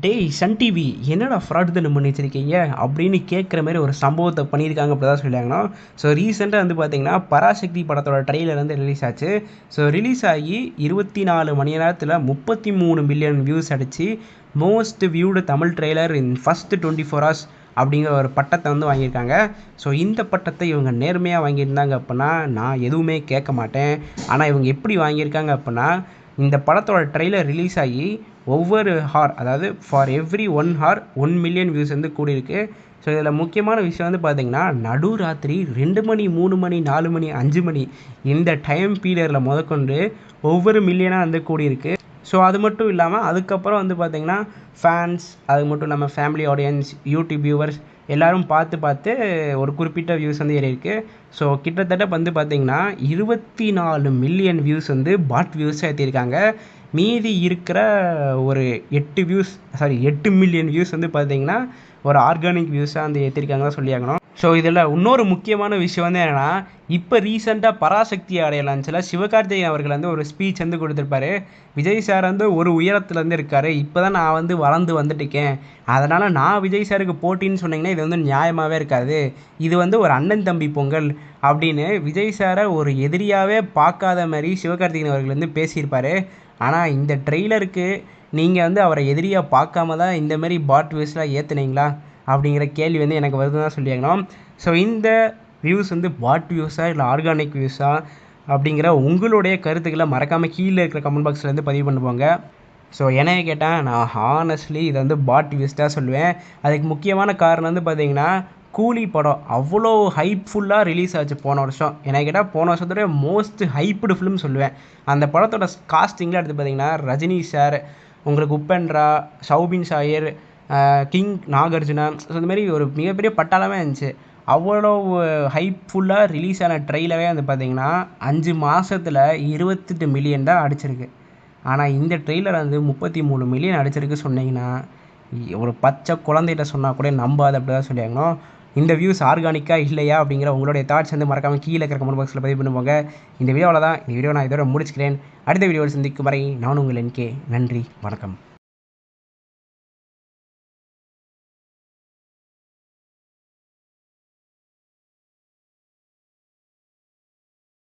டேய் Sun TV என்னடா fraud தானே பண்ணி வச்சிருக்கீங்க அப்படின்னு கேட்குற மாதிரி ஒரு சம்பவத்தை பண்ணியிருக்காங்க அப்படி தான் சொல்லியாங்கன்னா. ஸோ ரீசெண்டாக வந்து பார்த்தீங்கன்னா பராசக்தி படத்தோட ட்ரெய்லர் வந்து ரிலீஸ் ஆச்சு. ஸோ ரிலீஸ் ஆகி 24 மணி நேரத்தில் 33 மில்லியன் வியூஸ் அடித்து most viewed Tamil trailer in first 24 hours அப்படிங்கிற ஒரு பட்டத்தை வந்து வாங்கியிருக்காங்க. ஸோ இந்த பட்டத்தை இவங்க நேர்மையாக வாங்கியிருந்தாங்க அப்படின்னா நான் எதுவுமே கேட்க மாட்டேன். ஆனால் இவங்க எப்படி வாங்கியிருக்காங்க அப்படின்னா, இந்த படத்தோட ட்ரெய்லர் ரிலீஸ் ஆகி ஒவ்வொரு ஹார், அதாவது for every 1 hour 1 million views வந்து கூடியிருக்கு. ஸோ இதில் முக்கியமான விஷயம் வந்து பார்த்திங்கன்னா, நடுராத்திரி 2 மணி 3 மணி 4 மணி 5 மணி இந்த டைம் பீரியடில் முதற்கொண்டு ஒவ்வொரு மில்லியனாக வந்து கூடியிருக்கு. ஸோ அது மட்டும் இல்லாமல் அதுக்கப்புறம் வந்து பார்த்திங்கன்னா ஃபேன்ஸ், அது மட்டும் இல்லாமல் ஃபேமிலி ஆடியன்ஸ், யூடியூப் வியூவர்ஸ் எல்லோரும் பார்த்து ஒரு குறிப்பிட்ட வியூஸ் வந்து ஏறியிருக்கு. ஸோ கிட்டத்தட்ட வந்து பார்த்திங்கன்னா 24 மில்லியன் வியூஸ் வந்து பாட் வியூஸாக ஏற்றிருக்காங்க. மீதி இருக்கிற ஒரு 8 மில்லியன் வியூஸ் வந்து பார்த்திங்கன்னா ஒரு ஆர்கானிக் வியூஸாக வந்து ஏற்றிருக்காங்க தான் சொல்லியாகணும். ஸோ இதில் இன்னொரு முக்கியமான விஷயம் வந்து என்னென்னா, இப்போ ரீசெண்டாக பராசக்தி அடையலான்ச்சில் சிவகார்த்திகேயன் அவர்கள் வந்து ஒரு ஸ்பீச் வந்து கொடுத்துருப்பாரு. விஜய் சார் வந்து ஒரு உயரத்தில் வந்து இருக்கார், இப்போ தான் நான் வந்து வளர்ந்து வந்துட்டுருக்கேன், அதனால் நான் விஜய் சாருக்கு போட்டின்னு சொன்னிங்கன்னா இது வந்து நியாயமாகவே இருக்காது, இது வந்து ஒரு அண்ணன் தம்பி பொங்கல் அப்படின்னு விஜய் சாரை ஒரு எதிரியாகவே பார்க்காத மாதிரி சிவகார்த்திகேயன் அவர்கள் வந்து பேசியிருப்பார். ஆனால் இந்த ட்ரெய்லருக்கு நீங்கள் வந்து அவரை எதிரியாக பார்க்காம தான் இந்தமாரி பாட் வியூஸ்லாம் ஏற்றுனீங்களா அப்படிங்கிற கேள்வி வந்து எனக்கு வருதுன்னு தான் சொல்லியாகணும். ஸோ இந்த வியூஸ் வந்து பாட் வியூஸா இல்லை ஆர்கானிக் வியூஸா அப்படிங்கிற உங்களுடைய கருத்துக்களை மறக்காமல் கீழே இருக்கிற கமெண்ட் பாக்ஸில் வந்து பதிவு பண்ணுவாங்க. ஸோ என்னைய கேட்டால் நான் ஹானஸ்ட்லி இதை வந்து பாட் வியூஸ் தான் சொல்லுவேன். அதுக்கு முக்கியமான காரணம் வந்து பார்த்திங்கன்னா, கூலி படம் அவ்வளோ ஹைப்ஃபுல்லாக ரிலீஸ் ஆச்சு போன வருஷம். என்னை கேட்டால் போன வருஷத்தோட மோஸ்ட் ஹைப்டு ஃபிலிம் சொல்லுவேன். அந்த படத்தோட காஸ்டிங்கில் எடுத்து பார்த்திங்கன்னா ரஜினி சார், உங்களுக்கு உப்பென்ட்ரா, சௌபின் ஷாயர், கிங் நாகார்ஜுனா, ஸோ இந்தமாரி ஒரு மிகப்பெரிய பட்டாளமே இருந்துச்சு. அவ்வளோ ஹைப்ஃபுல்லாக ரிலீஸ் ஆன ட்ரெய்லரே வந்து பார்த்திங்கன்னா 5 மாதத்தில் 28 மில்லியன் தான் அடிச்சிருக்கு. ஆனால் இந்த ட்ரெய்லர் வந்து 33 மில்லியன் அடிச்சிருக்கு சொன்னீங்கன்னா ஒரு பச்சை குழந்தைகிட்ட சொன்னால் கூட நம்பாது அப்படி தான் சொல்லியாகணும். இந்த வியூஸ் ஆர்கானிக்காக இல்லையா அப்படிங்கிற உங்களுடைய தாட்ஸ் வந்து மறக்காமல் கீழே இருக்கிற கமெண்ட் பாக்ஸில் பதிவு பண்ணுவாங்க. இந்த வீடியோவில் தான் இந்த வீடியோ நான் இதோட முடிச்சுக்கிறேன். அடுத்த வீடியோவில் சந்திக்கும் வரை நான் உங்கள் NK. நன்றி, வணக்கம்.